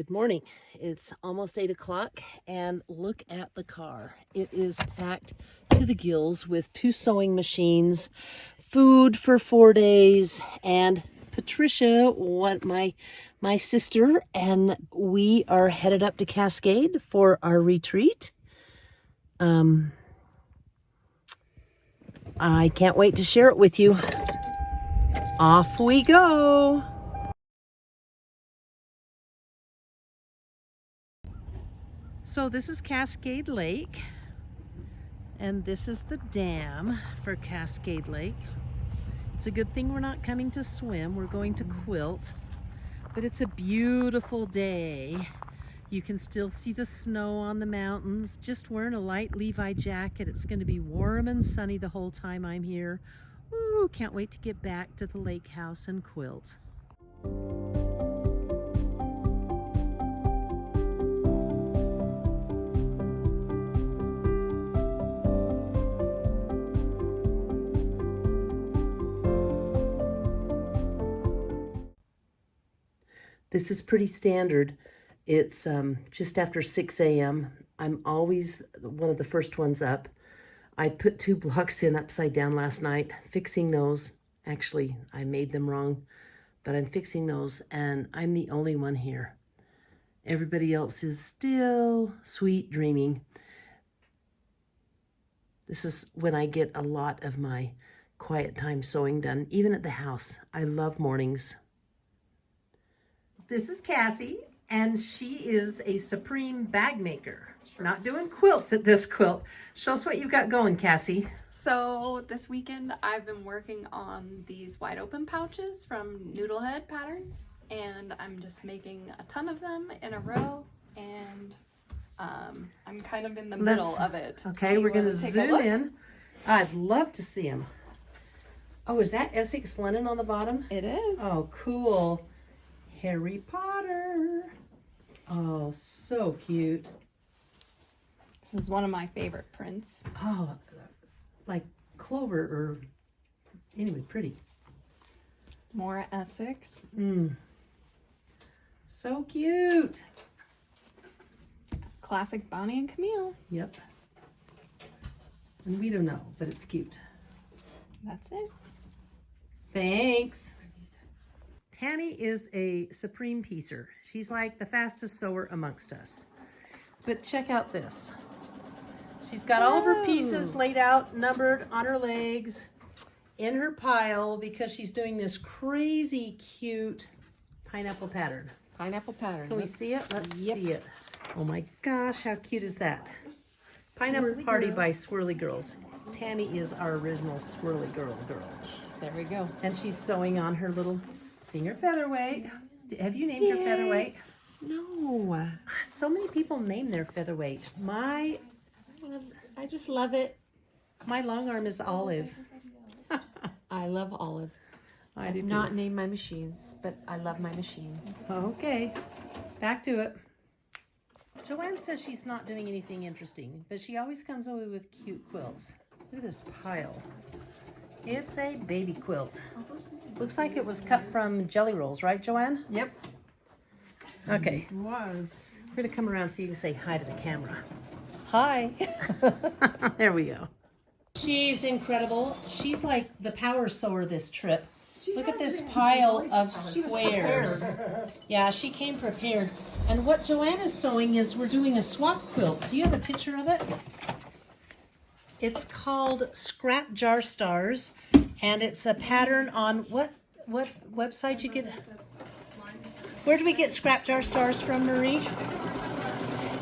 Good morning. It's almost 8 o'clock and look at the car. It is packed to the gills with 2 sewing machines, food for 4 days, and Patricia, my sister, and we are headed up to Cascade for our retreat. I can't wait to share it with you. Off we go. So this is Cascade Lake, and this is the dam for Cascade Lake. It's a good thing we're not coming to swim, we're going to quilt, but it's a beautiful day. You can still see the snow on the mountains. Just wearing a light Levi jacket. It's going to be warm and sunny the whole time I'm here. Ooh, can't wait to get back to the lake house and quilt. This is pretty standard. It's just after 6 a.m. I'm always one of the first ones up. I put 2 blocks in upside down last night, fixing those. Actually, I made them wrong, but I'm fixing those, and I'm the only one here. Everybody else is still sweet dreaming. This is when I get a lot of my quiet time sewing done, even at the house. I love mornings. This is Cassie, and she is a supreme bag maker. We're not doing quilts at this quilt. Show us what you've got going, Cassie. So this weekend I've been working on these wide open pouches from Noodlehead Patterns, and I'm just making a ton of them in a row, and I'm kind of in the middle of it. Okay, we're going to zoom in. I'd love to see them. Oh, is that Essex linen on the bottom? It is. Oh, cool. Harry Potter. Oh, so cute. This is one of my favorite prints. Oh, like clover or anyway, pretty. More Essex. So cute. Classic Bonnie and Camille. Yep. And we don't know, but it's cute. That's it. Thanks. Tammy is a supreme piecer. She's like the fastest sewer amongst us. But check out this. She's got all of her pieces laid out, numbered on her legs, in her pile, because she's doing this crazy cute pineapple pattern. Pineapple pattern. Can we see it? Let's see it. Oh my gosh, how cute is that? Pineapple Swirly Party Girls by Swirly Girls. Tammy is our original Swirly Girl. There we go. And she's sewing on her little Singer Featherweight. Have you named your featherweight? No. So many people name their featherweight. I just love it. My long arm is Olive. I love Olive. I do too. Not name my machines, but I love my machines. Okay, back to it. Joanne says she's not doing anything interesting, but she always comes away with cute quilts. Look at this pile. It's a baby quilt. Looks like it was cut from jelly rolls, right, Joanne? Yep. Okay. It was. We're going to come around so you can say hi to the camera. Hi. There we go. She's incredible. She's like the power sewer this trip. Look at this pile of squares. Yeah, she came prepared. And what Joanne is sewing is we're doing a swap quilt. Do you have a picture of it? It's called Scrap Jar Stars, and it's a pattern on what website you get? Where do we get Scrap Jar Stars from, Marie?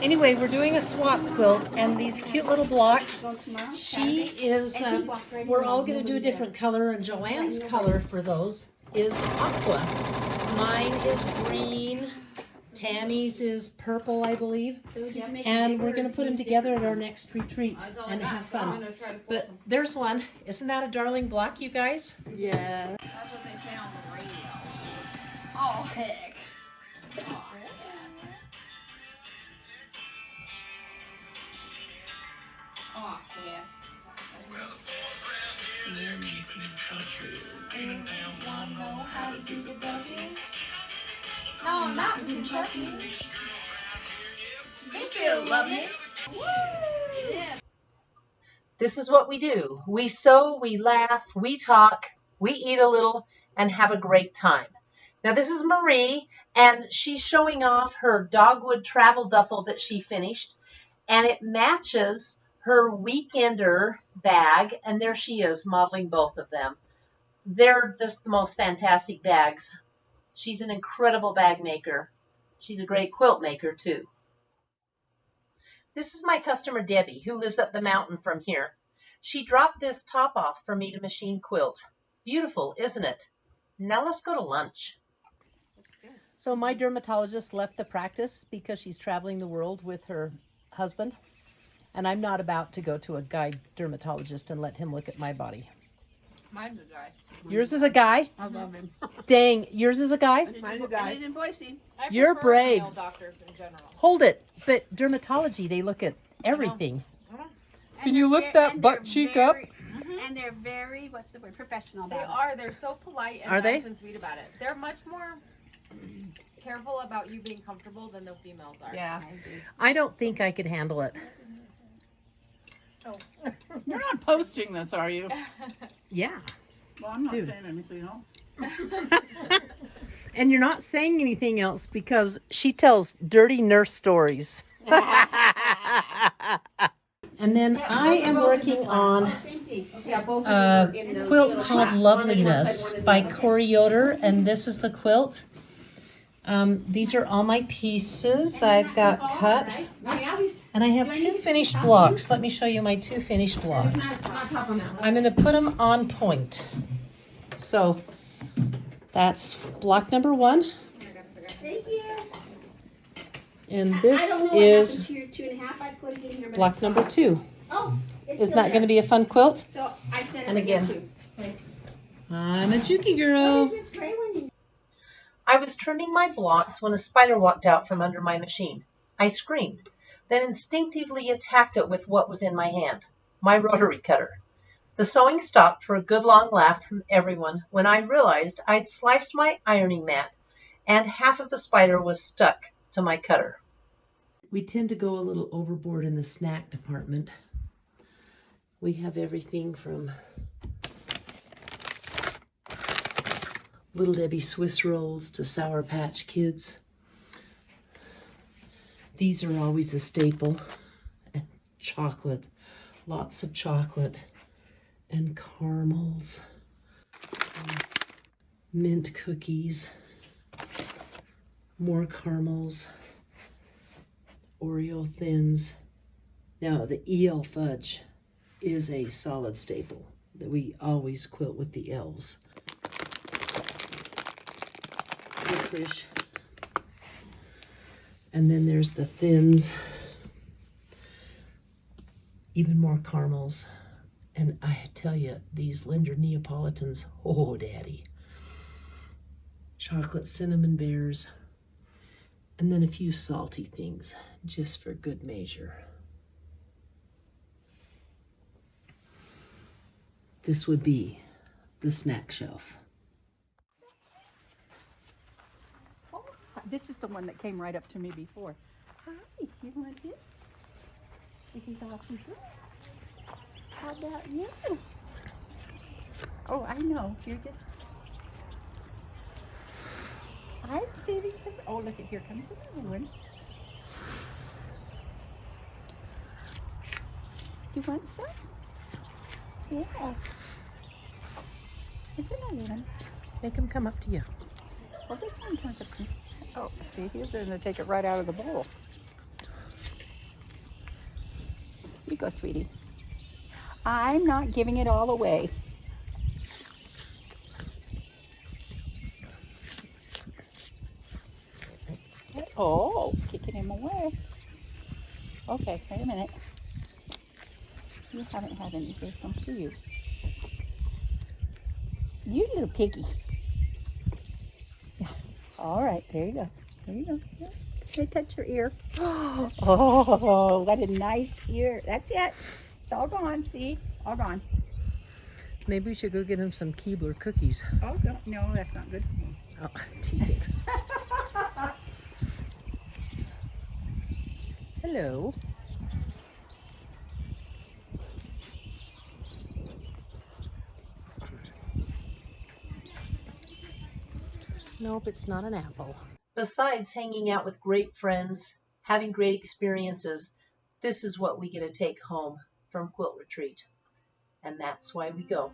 Anyway, we're doing a swap quilt, and these cute little blocks. She is, we're all going to do a different color, and Joanne's color for those is aqua. Mine is green. Tammy's is purple, I believe. And we're going to put them together at our next retreat and have fun. But there's one. Isn't that a darling block, you guys? Yeah. That's what they say on the radio. Oh, heck. Oh, yeah. No, not Kentucky. They still love me. Yeah. This is what we do. We sew, we laugh, we talk, we eat a little, and have a great time. Now this is Marie, and she's showing off her dogwood travel duffel that she finished, and it matches her weekender bag, and there she is modeling both of them. They're just the most fantastic bags. She's an incredible bag maker. She's a great quilt maker too. This is my customer Debbie, who lives up the mountain from here. She dropped this top off for me to machine quilt. Beautiful, isn't it? Now let's go to lunch. So my dermatologist left the practice because she's traveling the world with her husband. And I'm not about to go to a guy dermatologist and let him look at my body. Mine's a guy. Yours is a guy? I love him. Dang, yours is a guy? Mine's a guy. He's in Boise. You're brave. Male doctors in general. Hold it. But dermatology, they look at everything. Can you lift that butt cheek up? And they're very, what's the word, professional They about it. are. They're so polite and Are they? nice and sweet about it. They're much more careful about you being comfortable than the females are. Yeah. I don't think I could handle it. You're not posting this, are you? Yeah. Well, I'm not Dude. saying anything else. And you're not saying anything else because she tells dirty nurse stories. And then I am working on a quilt called Loveliness by Corey Yoder, and this is the quilt. These are all my pieces I've got cut, and I have 2 finished blocks. Let me show you my 2 finished blocks. I'm going to put them on point. So that's block number 1. And this is block number 2. Isn't that going to be a fun quilt? And again, I'm a jukey girl. I was trimming my blocks when a spider walked out from under my machine. I screamed, then instinctively attacked it with what was in my hand, my rotary cutter. The sewing stopped for a good long laugh from everyone when I realized I'd sliced my ironing mat and half of the spider was stuck to my cutter. We tend to go a little overboard in the snack department. We have everything from Little Debbie Swiss rolls to Sour Patch Kids. These are always a staple. And chocolate, lots of chocolate and caramels, and mint cookies, more caramels, Oreo thins. Now the EL fudge is a solid staple that we always quilt with the elves. Licorice. And then there's the thins, even more caramels. And I tell you, these Linder Neapolitans, oh daddy. Chocolate cinnamon bears. And then a few salty things, just for good measure. This would be the snack shelf. Oh, this is the one that came right up to me before. Hi, you want this? This is all for you. How about you? Oh, I know. You're just... I'm saving some... Oh, look at here comes another one. You want some? Yeah. Is another one? Make them come up to you. Well, this one comes up to me. Oh, see, he's going to take it right out of the bowl. You go, sweetie. I'm not giving it all away. Oh, kicking him away. Okay, wait a minute. You haven't had any. Here's some for you. You little piggy. Yeah. All right, there you go. There you go. Yeah. Can I touch your ear? Oh, what a nice ear. That's it. It's all gone, see? All gone. Maybe we should go get him some Keebler cookies. Oh, no, that's not good for me. Oh, teasing. Hello. Nope, it's not an apple. Besides hanging out with great friends, having great experiences, this is what we get to take home from Quilt Retreat. And that's why we go.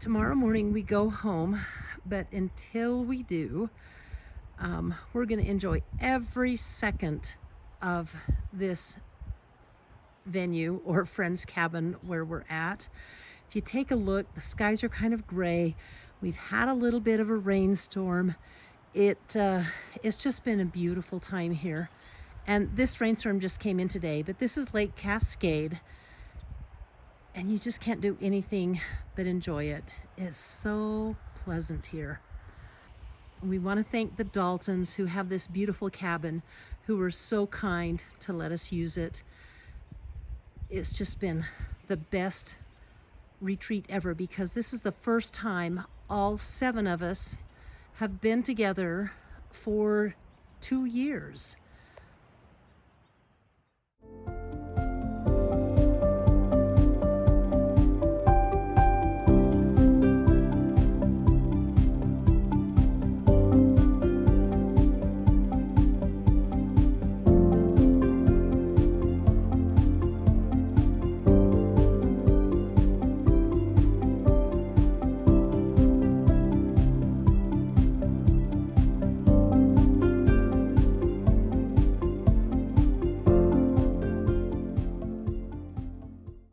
Tomorrow morning we go home, but until we do, we're going to enjoy every second of this venue or friend's cabin where we're at. If you take a look, the skies are kind of gray. We've had a little bit of a rainstorm. It's just been a beautiful time here. And this rainstorm just came in today, but this is Lake Cascade. And you just can't do anything but enjoy it. It's so pleasant here. We want to thank the Daltons who have this beautiful cabin, who were so kind to let us use it. It's just been the best retreat ever because this is the first time all 7 of us have been together for 2 years.